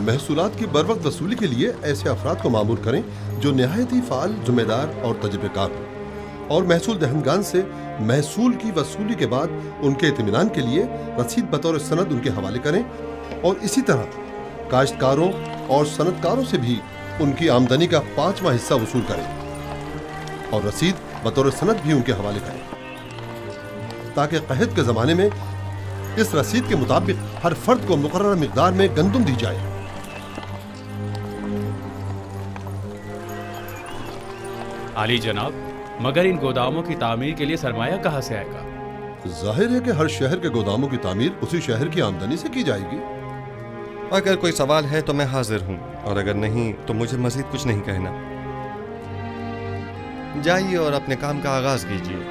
محصولات کی بروقت وصولی کے لیے ایسے افراد کو مامور کریں جو نہایت ہی فعال، ذمہ دار اور تجربے کار ہوں، اور محصول دہندگان سے محصول کی وصولی کے بعد ان کے اطمینان کے لیے رسید بطور سند ان کے حوالے کریں، اور اسی طرح کاشتکاروں اور صنعت کاروں سے بھی ان کی آمدنی کا 5واں حصہ وصول کریں اور رسید بطور سند بھی ان کے حوالے کریں، تاکہ قحط کے زمانے میں اس رسید کے مطابق ہر فرد کو مقررہ مقدار میں گندم دی جائے۔ عالی جناب، مگر ان گوداموں کی تعمیر کے لیے سرمایہ کہاں سے آئے گا؟ ظاہر ہے کہ ہر شہر کے گوداموں کی تعمیر اسی شہر کی آمدنی سے کی جائے گی۔ اگر کوئی سوال ہے تو میں حاضر ہوں، اور اگر نہیں تو مجھے مزید کچھ نہیں کہنا۔ جائیے اور اپنے کام کا آغاز کیجیے۔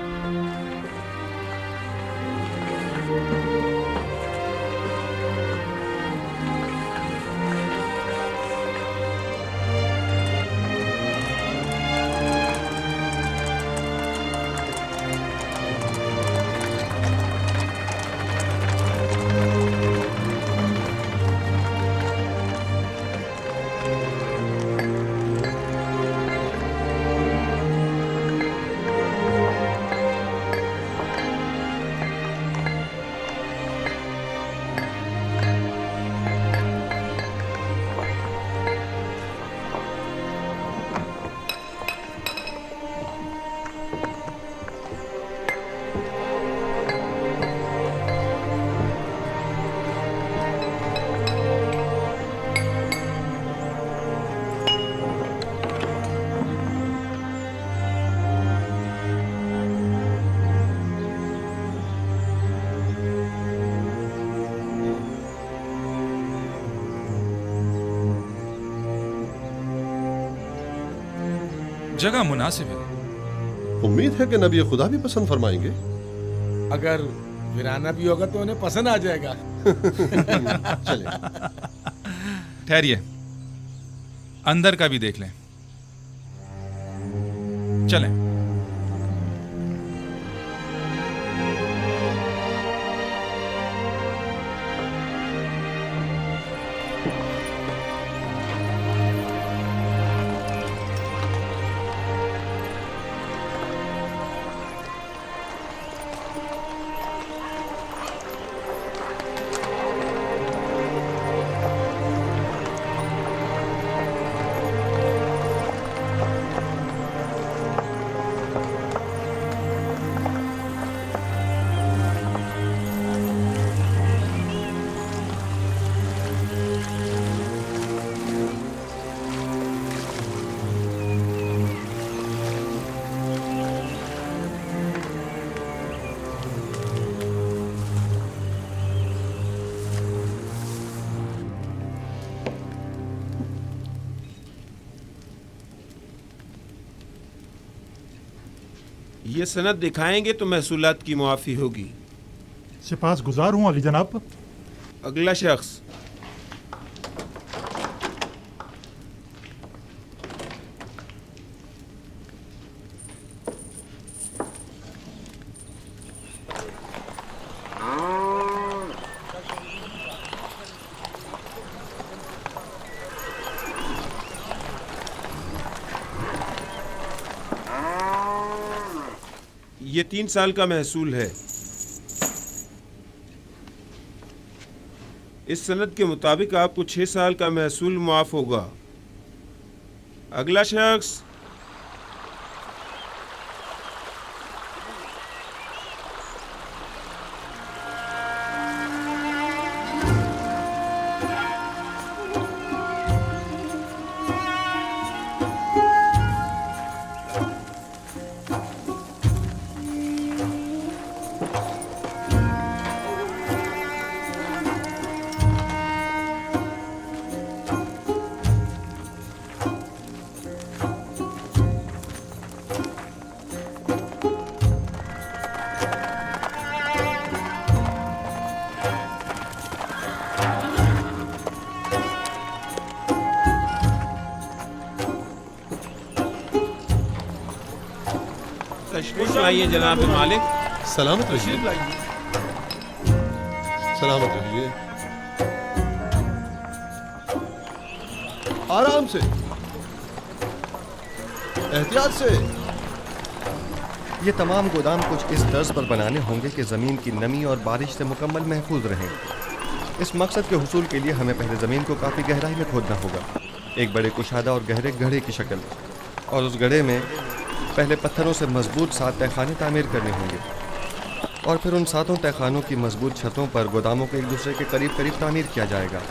جگہ مناسب ہے۔ امید ہے کہ نبی خدا بھی پسند فرمائیں گے۔ اگر ویرانہ بھی ہوگا تو انہیں پسند آ جائے گا۔ چلیں۔ ٹھہریے، اندر کا بھی دیکھ لیں۔ چلیں۔ یہ سند دکھائیں گے تو محصولات کی معافی ہوگی۔ سپاس گزار ہوں علی جناب۔ اگلا شخص۔ یہ 3 سال کا محصول ہے۔ اس سند کے مطابق آپ کو 6 سال کا محصول معاف ہوگا۔ اگلا شخص۔ تشریف لائیے جناب مالک۔ سلامت رہیے۔ سلامت رہیے۔ आराम से, एहतियात से। ये तमाम गोदाम कुछ इस तर्ज पर बनाने होंगे कि ज़मीन की नमी और बारिश से मुकम्मल महफूज रहें। इस मकसद के हुसूल के लिए हमें पहले ज़मीन को काफ़ी गहराई में खोदना होगा, एक बड़े कुशादा और गहरे गड्ढे की शक्ल, और उस गड्ढे में पहले पत्थरों से मजबूत 7 तहखाने तामीर करने होंगे, और फिर उन 7 तहखानों की मजबूत छतों पर गोदामों को एक दूसरे के करीब करीब तामीर किया जाएगा।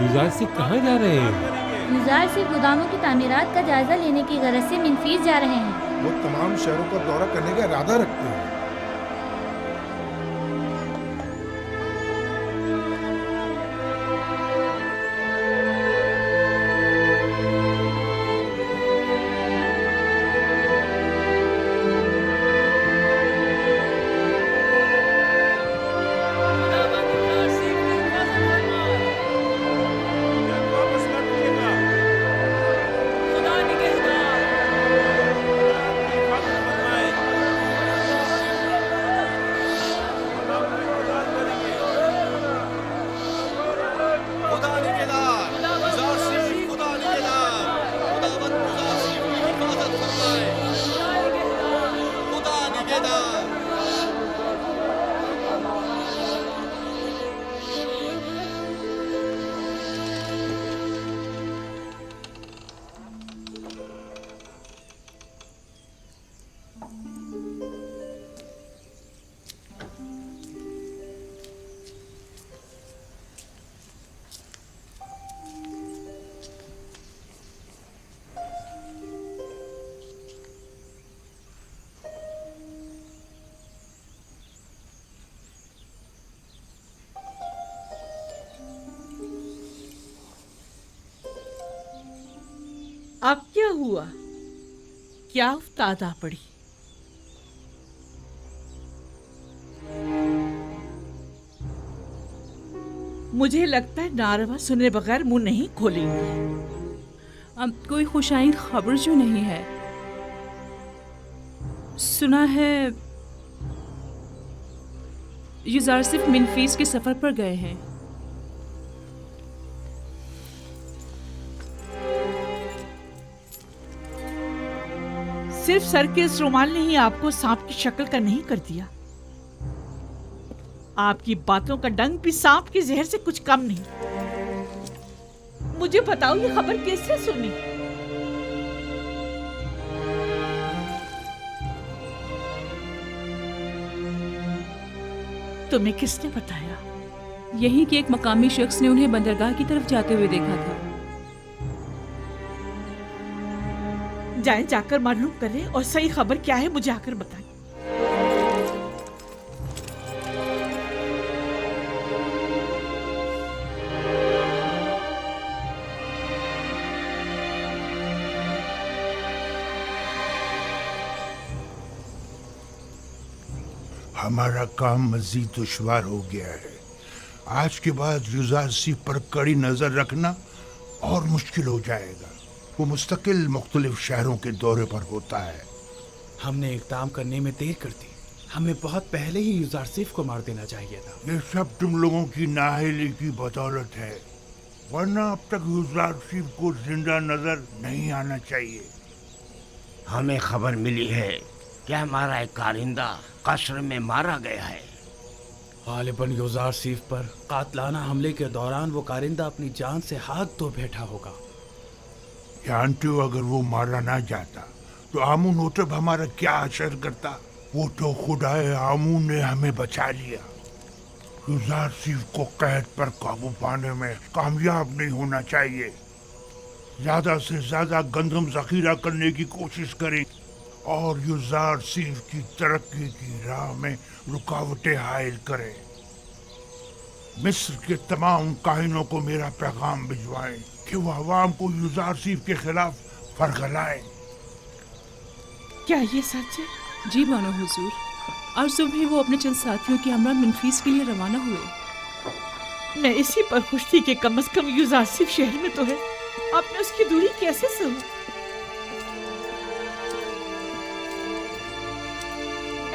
युजार सिर्फ कहाँ जा रहे हैं? युजार सिर्फ गोदामों की तामीरात का जायजा लेने की गरज से मिनफीस जा रहे हैं। वो तमाम शहरों का दौरा करने का इरादा रखते हैं। अब क्या हुआ? क्या उफ्ताद आ पड़ी? मुझे लगता है नारवा सुने बगैर मुंह नहीं खोलेंगे। अब कोई खुशाइन खबर जो नहीं है। सुना है युजार सिर्फ मिनफीस के सफर पर गए हैं। सिर्फ सर के इस रुमाल ने ही आपको सांप की शक्ल का नहीं कर दिया। आपकी बातों का डंक भी सांप के जहर से कुछ कम नहीं। मुझे बताओ ये खबर कैसे सुनी? तुम्हें किसने बताया? यही कि एक मकामी शख्स ने उन्हें बंदरगाह की तरफ जाते हुए देखा था। जाएं, जाकर मालूम करें और सही खबर क्या है मुझे आकर बताएं। हमारा काम मजीद दुश्वार हो गया है। आज के बाद युजार सिर्फ पर कड़ी नजर रखना और मुश्किल हो जाएगा। वो मुस्तकिल मुख्तलिफ शहरों के दौरे पर होता है। हमने इक़दाम करने में देर कर दी। हमें बहुत पहले ही युजार सिर्फ को मार देना चाहिए था। ये सब तुम लोगों की नाअहली की बदौलत है, वरना अब तक युजार सिर्फ को जिंदा नजर नहीं आना चाहिए। हमें खबर मिली है कि हमारा एक कारिंदा कस्र में मारा गया है। غالباً یوزارسیف پر قاتلانہ حملے کے دوران وہ کارندہ اپنی جان سے ہاتھ دھو بیٹھا ہوگا. جانتے ہو اگر وہ مارا نہ جاتا تو آمون ہوتب ہمارا کیا اثر کرتا؟ وہ تو خدائے آمون نے ہمیں بچا لیا. یوزارسیف کو قحط پر قابو پانے میں کامیاب نہیں ہونا چاہیے. زیادہ سے زیادہ گندم ذخیرہ کرنے کی کوشش کریں اور یوزارسیف کی ترقی کی راہ میں رکاوٹیں حائل کریں. مصر کے تمام کاہنوں کو میرا پیغام بھجوائیں کہ وہ عوام کو یوزارسیف کے خلاف فرگلائیں. کیا یہ سچ ہے؟ جی بانو حضور. اور صبح وہ اپنے چند ساتھیوں کے ہمراہ منفیس کے لیے روانہ ہوئے. میں اسی پر خوش تھی کہ کم از کم یوزارسیف شہر میں تو ہے. آپ نے اس کی دوری کیسے سنی؟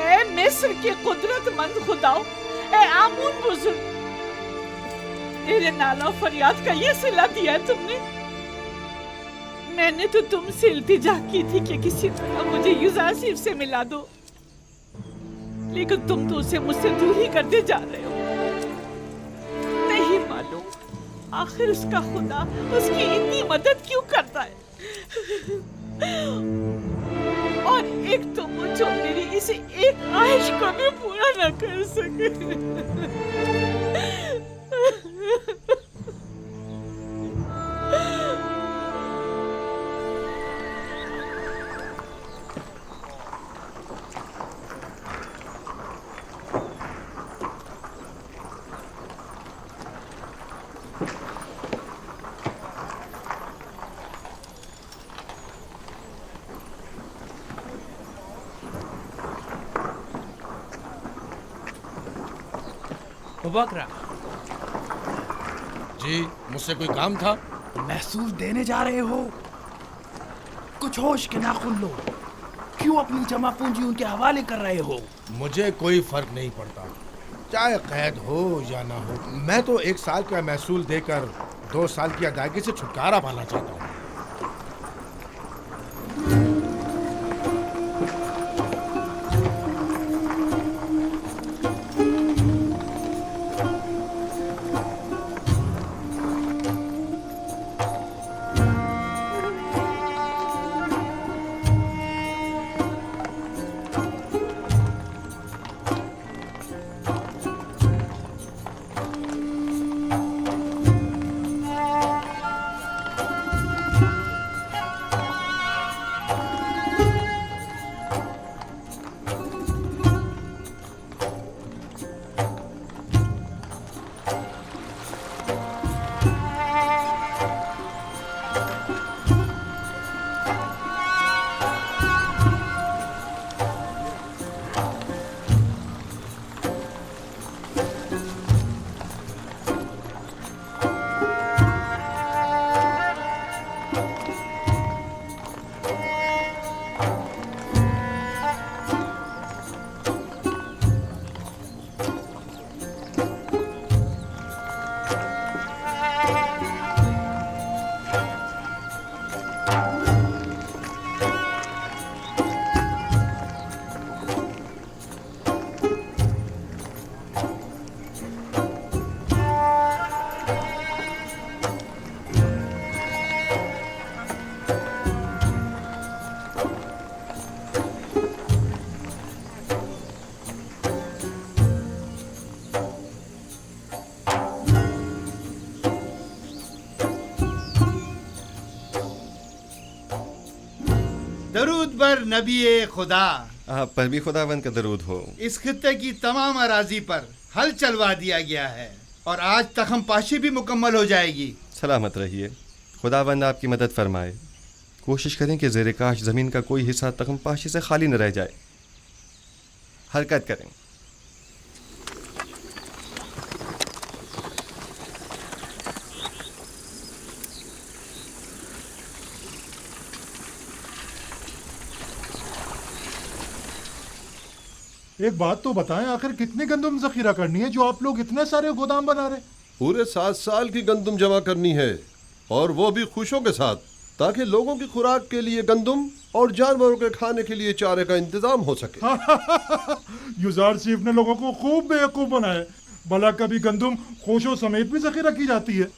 اے مصر کے قدرت مند خداؤ، اے آمون بزرگ، میرے نالا فریاد کا یہ صلہ دیا ہے تم نے. میں نے تو تم سے التجا کی تھی کہ کسی طرح مجھے یوزارسیف سے ملا دو، لیکن تم تو اسے مجھ سے دور ہی کرتے جا رہے ہو. نہیں معلوم آخر اس کا خدا اس کی اتنی مدد کیوں کرتا ہے. اور ایک تو وہ جو میری اسے ایک خواہش کو بھی پورا نہ کر سکے. بکرا جی، مجھ سے کوئی کام تھا؟ محصول دینے جا رہے ہو؟ کچھ ہوش کے ناخن لو. کیوں اپنی جمع پونجی ان کے حوالے کر رہے ہو؟ مجھے کوئی فرق نہیں پڑتا، چاہے قید ہو یا نہ ہو. میں تو 1 سال کا محصول دے کر 2 سال کی ادائیگی سے چھٹکارا پانا چاہتا ہوں. درود بر نبی خدا. آپ پر بھی خداوند کا درود ہو. اس خطے کی تمام اراضی پر حل چلوا دیا گیا ہے اور آج تخم پاشی بھی مکمل ہو جائے گی. سلامت رہیے. خداوند آپ کی مدد فرمائے. کوشش کریں کہ زیر کاش زمین کا کوئی حصہ تخم پاشی سے خالی نہ رہ جائے. حرکت کریں. ایک بات تو بتائیں، آخر کتنے گندم ذخیرہ کرنی ہے جو آپ لوگ اتنے سارے گودام بنا رہے؟ پورے 7 سال کی گندم جمع کرنی ہے، اور وہ بھی خوشوں کے ساتھ، تاکہ لوگوں کی خوراک کے لیے گندم اور جانوروں کے کھانے کے لیے چارے کا انتظام ہو سکے۔ یوزارسیف نے لوگوں کو خوب بیوقوف بنایا، بھلا کبھی گندم خوشوں سمیت بھی ذخیرہ کی جاتی ہے۔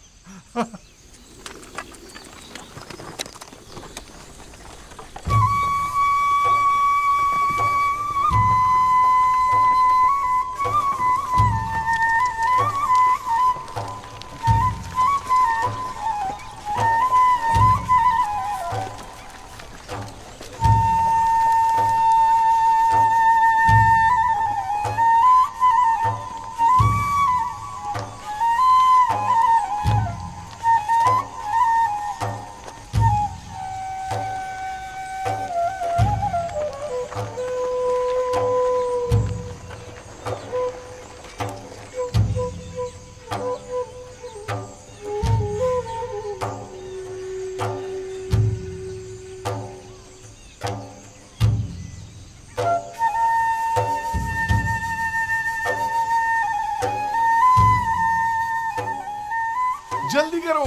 جلدی کرو،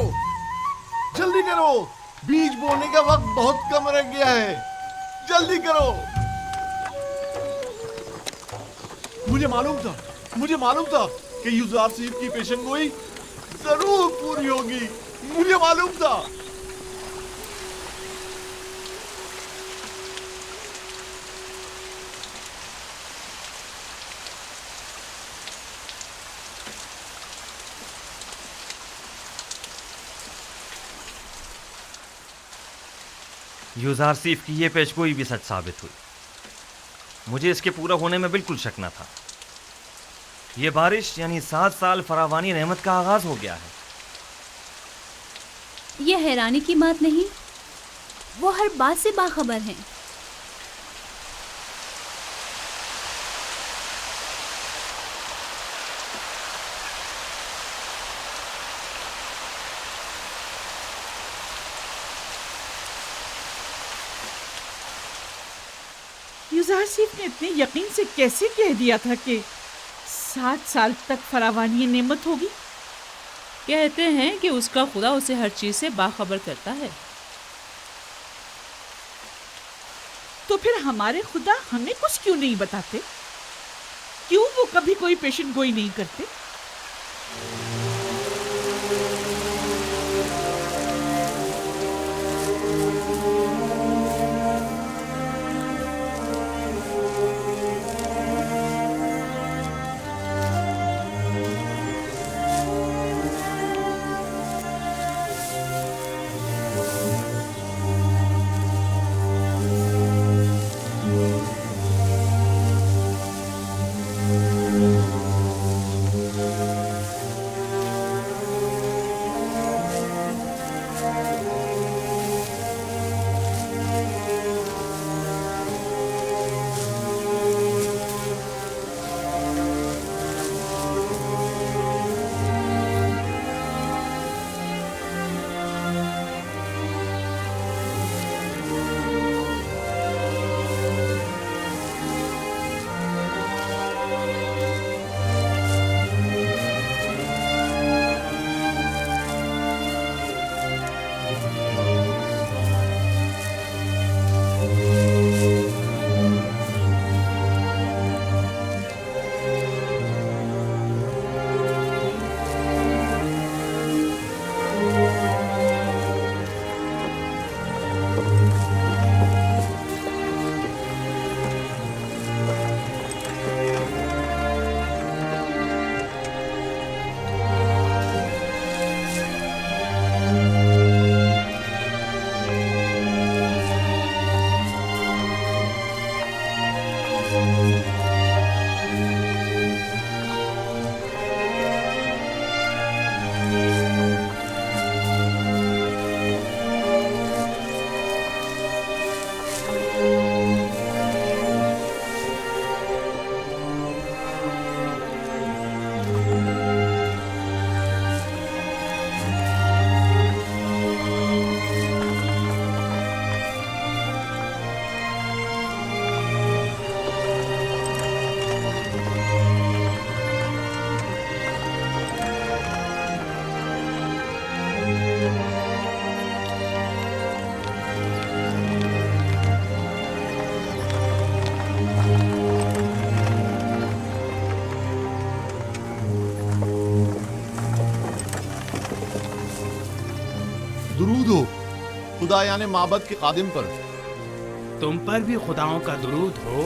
جلدی کرو، بیج بونے کا وقت بہت کم رہ گیا ہے، جلدی کرو۔ مجھے معلوم تھا کہ یوزارسیف کی پیشن گوئی ضرور پوری ہوگی، مجھے معلوم تھا۔ یوزارسیف کی یہ پیشگوئی بھی سچ ثابت ہوئی، مجھے اس کے پورا ہونے میں بالکل شک نہ تھا۔ یہ بارش یعنی 7 سال فراوانی نعمت کا آغاز ہو گیا ہے۔ یہ حیرانی کی بات نہیں، وہ ہر بات سے باخبر ہیں۔ یوزارسیف نے اتنے یقین سے کیسے کہہ دیا تھا کہ 7 سال تک فراوانی نعمت ہوگی؟ کہتے ہیں کہ اس کا خدا اسے ہر چیز سے باخبر کرتا ہے۔ تو پھر ہمارے خدا ہمیں کچھ کیوں نہیں بتاتے؟ کیوں وہ کبھی کوئی پیشن گوئی نہیں کرتے؟ दुरूद हो खुदा यानी माबद के कादिम पर। तुम पर भी खुदाओं का दुरूद हो।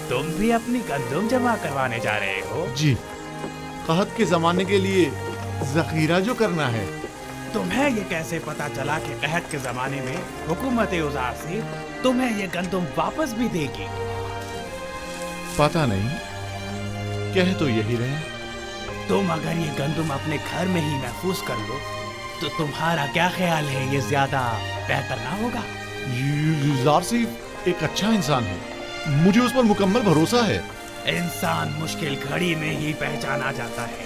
तुम भी अपनी गंदम जमा करवाने जा रहे हो? जी, कहत के जमाने के लिए जखीरा जो करना है। तुम्हें ये कैसे पता चला कि कहत के जमाने में हुकूमत उज़ार से तुम्हें ये गंदम वापस भी देगी? पता नहीं, कह तो यही रहे। तुम अगर ये गंदम अपने घर में ही महफूज कर लो तो तुम्हारा क्या ख्याल है, ये ज्यादा बेहतर ना होगा? यूज़ार सिर्फ एक अच्छा इंसान है, मुझे उस पर मुकम्मल भरोसा है। इंसान मुश्किल घड़ी में ही पहचाना जाता है।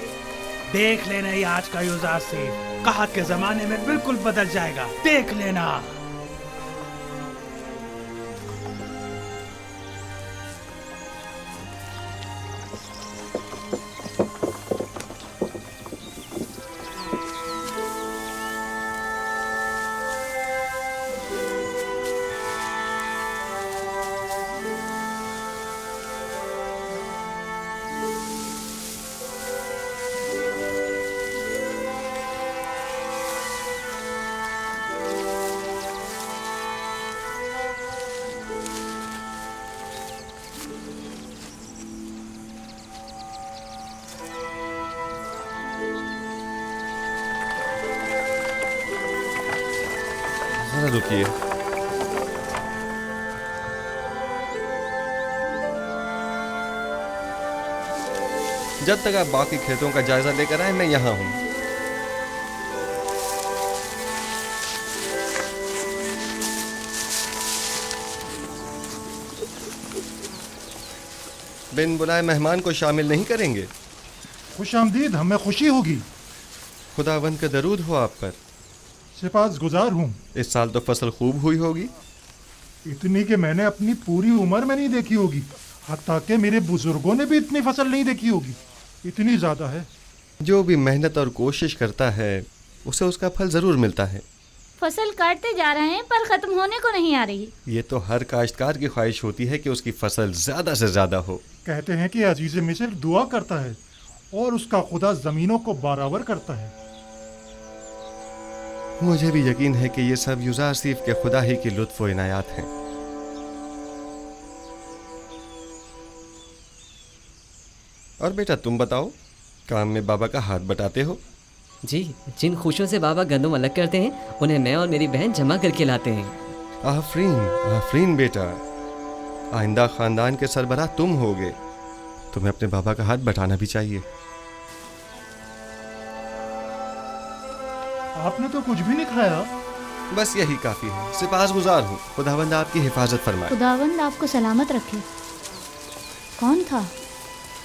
देख लेना, ये आज का यूज़ार से कहत के जमाने में बिल्कुल बदल जाएगा, देख लेना। रुकिए, जब तक आप बाकी खेतों का जायजा लेकर आए मैं यहाँ हूँ। बिन बुलाए मेहमान को शामिल नहीं करेंगे? खुश आमदीद, हमें खुशी होगी। खुदावंद का दरूद हो आप पर। सिपास गुजार हूँ। इस साल तो फसल खूब हुई होगी। इतनी कि मैंने अपनी पूरी उम्र में नहीं देखी होगी, हत्ता कि मेरे बुजुर्गों ने भी इतनी फसल नहीं देखी होगी। इतनी ज्यादा है। जो भी मेहनत और कोशिश करता है उसे उसका फल जरूर मिलता है। फसल काटते जा रहे हैं पर खत्म होने को नहीं आ रही। ये तो हर काश्तकार की ख्वाहिश होती है कि उसकी फसल ज्यादा से ज्यादा हो। कहते हैं कि अजीज मिस्र दुआ करता है और उसका खुदा जमीनों को बराबर करता है। मुझे भी यकीन है कि ये सब यूज़ार सिर्फ के खुदा ही की लुत्फ व इनायात हैं। और बेटा तुम बताओ, काम में बाबा का हाथ बटाते हो? जी, जिन खुशियों से बाबा गंदम अलग करते हैं उन्हें मैं और मेरी बहन जमा करके लाते हैं। आफरीन आफरीन बेटा, आइंदा खानदान के सरबराह तुम होगे। तुम्हें अपने बाबा का हाथ बटाना भी चाहिए। आपने तो कुछ भी नहीं खाया। बस यही काफी है। सिपासगुजार हूँ। खुदावंद आपकी हिफाजत फरमाए। खुदावंद आपको सलामत रखे। कौन था?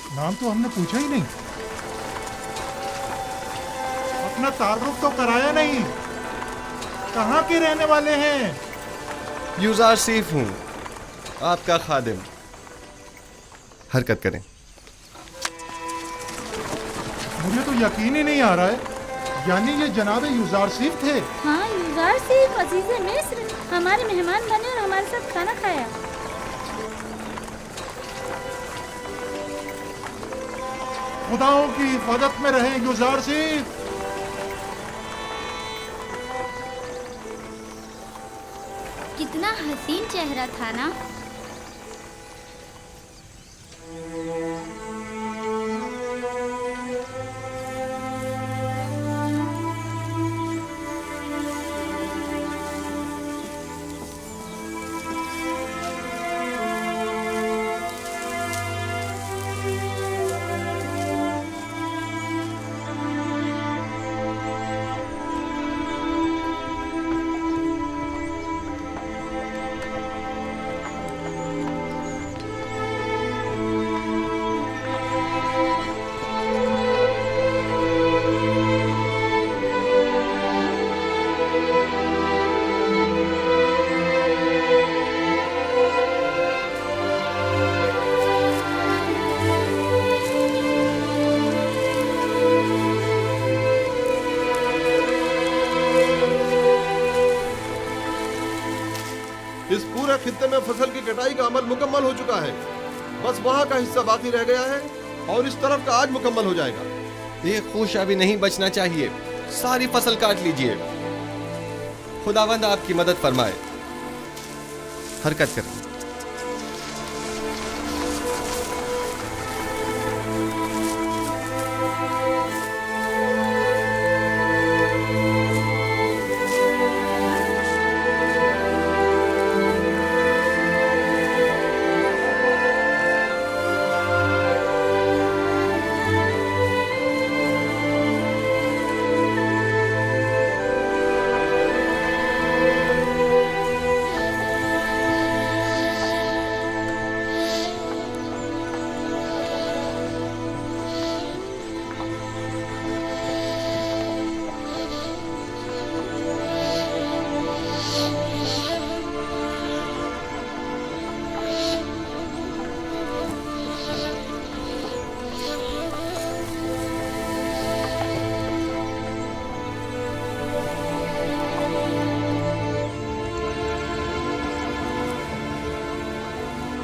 नाम तो हमने पूछा ही नहीं। अपना तारुफ तो कराया नहीं। कहाँ के रहने वाले हैं? यूज़ार सिर्फ हूँ, आपका खादिम। हरकत करें। मुझे तो यकीन ही नहीं आ रहा है, यानी ये जनाब यूज़ार सिर्फ थे। हाँ, यूज़ार सिर्फ अजीज़े मिस्र हमारे मेहमान बने और हमारे साथ खाना खाया। खुदाओं की हिफाजत में रहे यूज़ार सिर्फ। कितना हसीन चेहरा था ना। इस पूरे खित्ते में फसल की कटाई का अमल मुकम्मल हो चुका है। बस वहाँ का हिस्सा बाकी रह गया है और इस तरफ का आज मुकम्मल हो जाएगा। ये खुश अभी नहीं बचना चाहिए। सारी फसल काट लीजिए। खुदावंद आपकी मदद फरमाए। हरकत करें।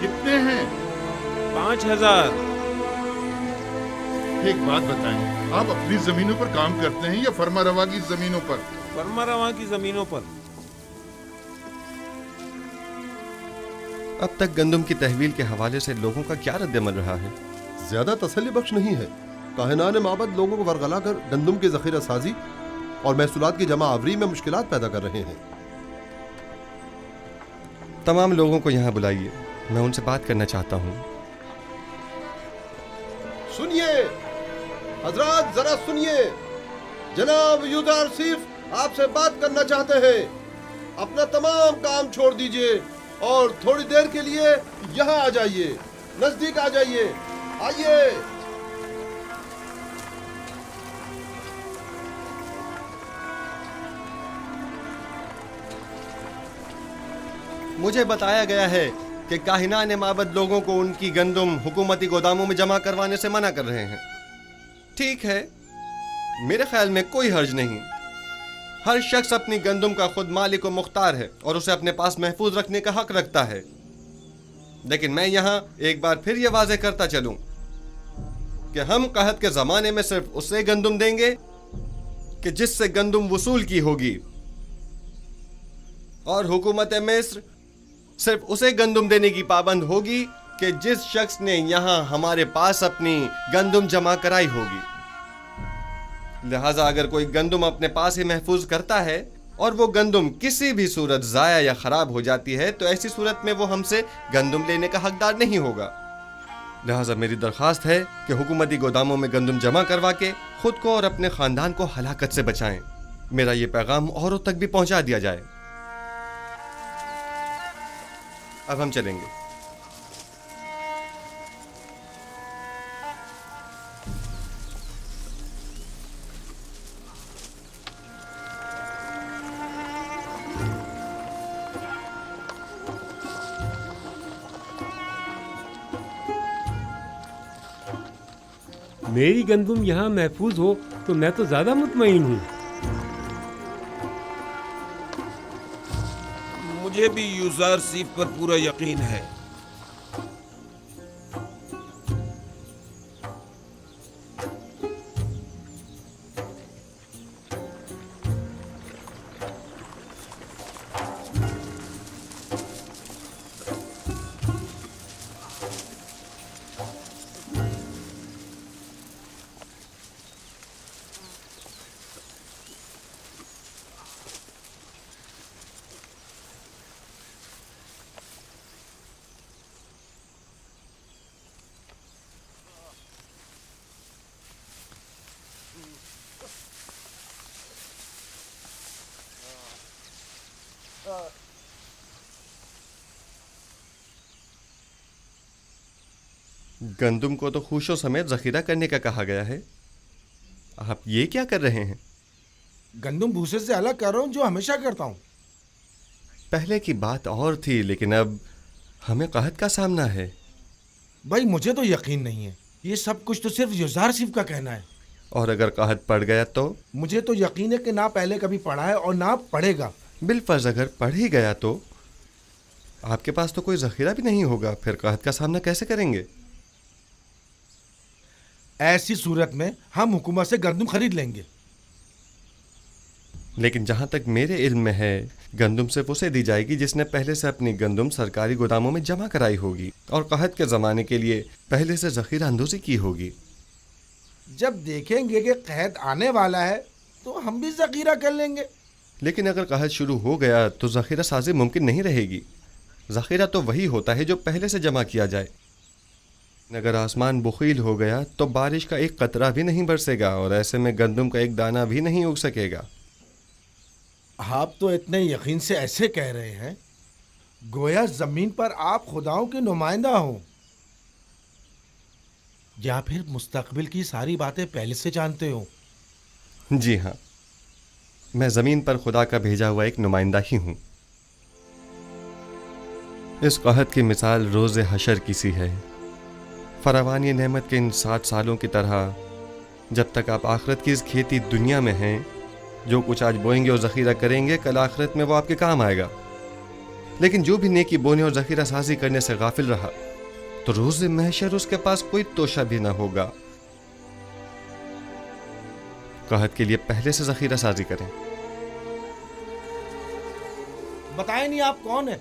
कितने हैं? 5000। एक बात बताएं, आप अपनी जमीनों पर काम करते हैं या फर्मा रवा की जमीनों पर? फर्मा रवा की जमीनों पर। अब तक गंदम की तहवील के हवाले से लोगों का क्या रद्दमल रहा है? ज्यादा तसल्ली बख्श नहीं है। काहिनान माबद लोगों को वरगला कर गंदम की जखीरा साजी और महसूलात की जमा आवरी में मुश्किलात पैदा कर रहे हैं। तमाम लोगों को यहाँ बुलाइए, मैं उनसे बात करना चाहता हूँ। सुनिए हजरात, जरा सुनिए। जनाब यूदार सिर्फ आपसे बात करना चाहते हैं। अपना तमाम काम छोड़ दीजिए और थोड़ी देर के लिए यहाँ आ जाइए, नजदीक आ जाइए। आइए। मुझे बताया गया है कि काहिनान माबद लोगों को उनकी गंदम हुकूमती गोदामों में जमा करवाने से मना कर रहे हैं। ठीक है, मेरे ख्याल में कोई हर्ज नहीं। हर शख्स अपनी गंदम का खुद मालिक व मुख्तार है और उसे अपने पास महफूज रखने का हक रखता है। लेकिन मैं यहाँ एक बार फिर यह वाज़ेह करता चलूं कि हम कहत के ज़माने में सिर्फ उसे गंदम देंगे कि जिससे गंदम वसूल की होगी, और हुकूमत मिस्र सिर्फ उसे गंदम देने की पाबंद होगी कि जिस शख्स ने यहाँ हमारे पास अपनी गंदम जमा कराई होगी। लिहाजा अगर कोई गंदम अपने पास ही महफूज करता है और वो गंदम किसी भी सूरत ज़ाया या ख़राब हो जाती है तो ऐसी सूरत में वो हमसे गंदम लेने का हकदार नहीं होगा। लिहाजा मेरी दरख्वास्त है कि हुकूमती गोदामों में गंदम जमा करवा के खुद को और अपने ख़ानदान को हलाकत से बचाएं। मेरा ये पैगाम औरों तक भी पहुँचा दिया जाए। अब हम चलेंगे। मेरी गंदम यहाँ महफूज हो तो मैं तो ज्यादा मुतमईन हूँ। मुझे भी यूज़र सीफ पर पूरा यकीन है। गंदम को तो खुशों समेत जखीरा करने का कहा गया है। आप ये क्या कर रहे हैं? गंदम भूसे से अलग कर रहा हूँ, जो हमेशा करता हूँ। पहले की बात और थी, लेकिन अब हमें कहत का सामना है। भाई मुझे तो यकीन नहीं है, ये सब कुछ तो सिर्फ यूज़र सिर्फ का कहना है। और अगर कहत पड़ गया तो? मुझे तो यकीन है कि ना पहले कभी पढ़ा है और ना पढ़ेगा। बिलफर्ज अगर पढ़ ही गया तो आपके पास तो कोई जखीरा भी नहीं होगा, फिर कहत का सामना कैसे करेंगे? ऐसी सूरत में हम हुकूमत से गंदम खरीद लेंगे। لیکن جہاں تک میرے علم میں ہے گندم صرف اسے دی جائے گی جس نے پہلے سے اپنی گندم سرکاری گوداموں میں جمع کرائی ہوگی اور قحط کے زمانے کے لیے پہلے سے ذخیرہ اندوزی کی ہوگی۔ جب دیکھیں گے کہ قحط آنے والا ہے تو ہم بھی ذخیرہ کر لیں گے۔ لیکن اگر قحط شروع ہو گیا تو ذخیرہ سازی ممکن نہیں رہے گی۔ ذخیرہ تو وہی ہوتا ہے جو پہلے سے جمع کیا جائے۔ اگر آسمان بخیل ہو گیا تو بارش کا ایک قطرہ بھی نہیں برسے گا اور ایسے میں گندم کا ایک دانہ بھی نہیں اگ سکے گا۔ آپ تو اتنے یقین سے ایسے کہہ رہے ہیں گویا زمین پر آپ خداؤں کے نمائندہ ہوں، یا پھر مستقبل کی ساری باتیں پہلے سے جانتے ہوں۔ جی ہاں، میں زمین پر خدا کا بھیجا ہوا ایک نمائندہ ہی ہوں۔ اس قحط کی مثال روز حشر کی سی ہے۔ فراوانی نعمت کے ان 60 سالوں کی طرح جب تک آپ آخرت کی اس کھیتی دنیا میں ہیں، جو کچھ آج بوئیں گے اور ذخیرہ کریں گے کل آخرت میں وہ آپ کے کام آئے گا۔ لیکن جو بھی نیکی بونے اور ذخیرہ سازی کرنے سے غافل رہا تو روز محشر اس کے پاس کوئی توشہ بھی نہ ہوگا۔ قحط کے لیے پہلے سے ذخیرہ سازی کریں۔ بتائیں نہیں آپ کون ہیں؟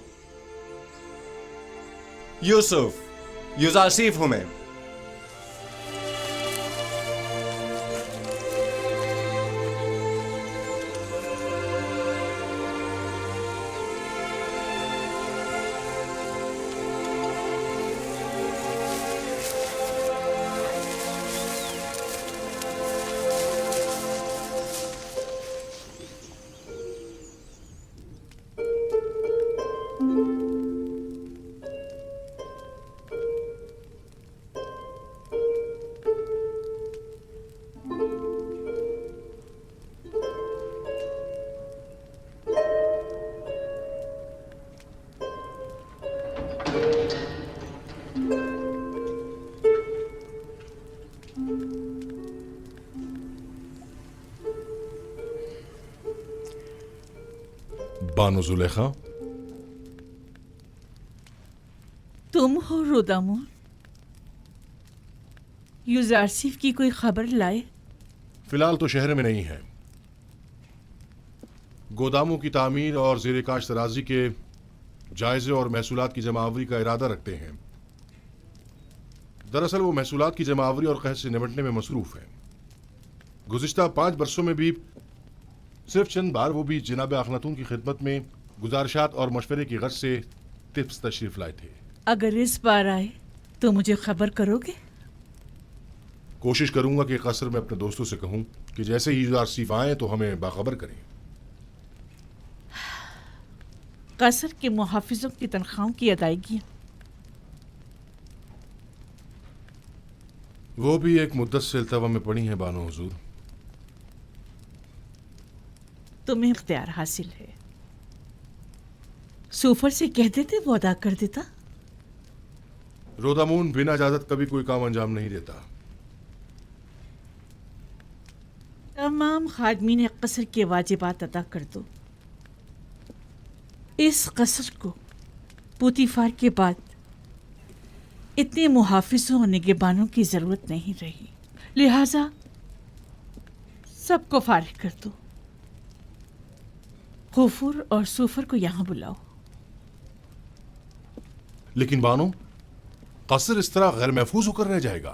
یوسف، یوزارسیف ہوں میں۔ بانو زلیخا، تم ہو رودامون؟ یوزارسیف کی کوئی خبر لائے؟ فی الحال تو شہر میں نہیں ہے۔ گوداموں کی تعمیر اور زیر کاشت اراضی کے جائزے اور محصولات کی جمع آوری کا ارادہ رکھتے ہیں۔ دراصل وہ محصولات کی جمع آوری اور قحط سے نمٹنے میں مصروف ہیں۔ گزشتہ 5 برسوں میں بھی صرف چند بار وہ بھی جناب اخناتون کی خدمت میں گزارشات اور مشورے کی غرض سے ٹپس تشریف لائے تھے۔ اگر اس بار آئے تو مجھے خبر کرو گے؟ کوشش کروں گا کہ قصر میں اپنے دوستوں سے کہوں کہ جیسے ہی یوزارسیف آئیں تو ہمیں باخبر کریں۔ قصر کے محافظوں کی تنخواہوں کی ادائیگیاں وہ بھی ایک مدت سے التوا میں پڑی ہیں بانو حضور۔ تمہیں اختیار حاصل ہے، سوفر سے کہہ دیتے وہ ادا کر دیتا۔ رودامون بنا اجازت کبھی کوئی کام انجام نہیں دیتا۔ تمام خادمین قصر کے واجبات ادا کر دو۔ اس قصر کو پوتیفار کے بعد اتنے محافظوں اور نگہبانوں کی ضرورت نہیں رہی، لہذا سب کو فارغ کر دو۔ غفور اور سوفر کو یہاں بلاؤ۔ لیکن بانو، قصر اس طرح غیر محفوظ ہو کر رہ جائے گا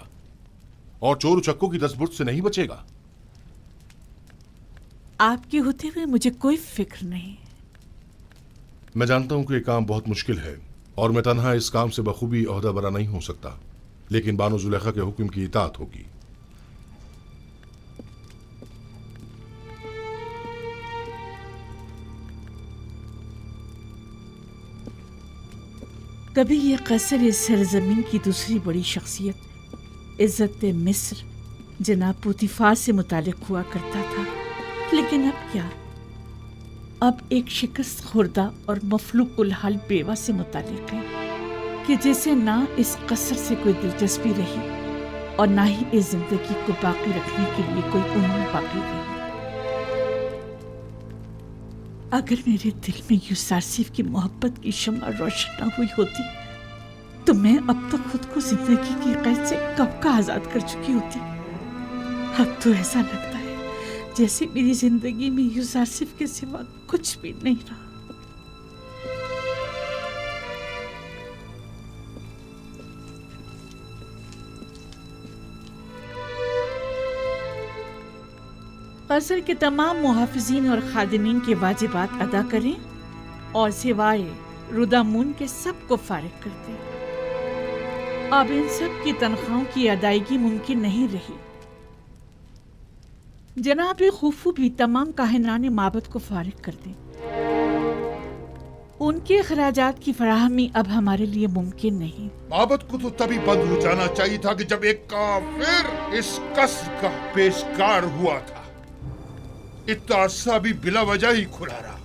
اور چور چکوں کی دستبرد سے نہیں بچے گا۔ آپ کے ہوتے ہوئے مجھے کوئی فکر نہیں۔ میں جانتا ہوں کہ یہ کام بہت مشکل ہے اور میں تنہا اس کام سے بخوبی عہدہ برا نہیں ہو سکتا، لیکن بانو زلیخا کے حکم کی اطاعت ہوگی۔ کبھی یہ قصر اس سرزمین کی دوسری بڑی شخصیت عزت مصر جناب پوتیفار سے متعلق ہوا کرتا تھا، لیکن اب کیا؟ اب ایک شکست خوردہ اور مفلوق الحال بیوہ سے متعلق ہے کہ جیسے نہ اس قصر سے کوئی دلچسپی رہی اور نہ ہی اس زندگی کو باقی رکھنے کے لیے کوئی امید باقی رہی۔ اگر میرے دل میں یوزارسیف کی محبت کی شمع روشن نہ ہوئی ہوتی تو میں اب تک خود کو زندگی کی قید سے کب کا آزاد کر چکی ہوتی۔ اب تو ایسا لگتا ہے जैसे मेरी जिंदगी में यूसुफ के सिवा कुछ भी नहीं रहा। कसर के तमाम मुहाफिजीन और खादिमीन के वाजिबात अदा करें और सिवाय रुदामून के सबको फारिग कर दें। अब इन सब की तनख्वाहों की अदायगी मुमकिन नहीं रही। जनाब खुफू भी तमाम काहिनान माबद को फारिग कर दें। उनके अखराजात की फराहमी अब हमारे लिए मुमकिन नहीं। माबद को तो तभी बंद हो जाना चाहिए था कि जब एक काफिर इस कसर का पेशकार हुआ था। इतना अरसा भी बिला वजह ही खुला रहा।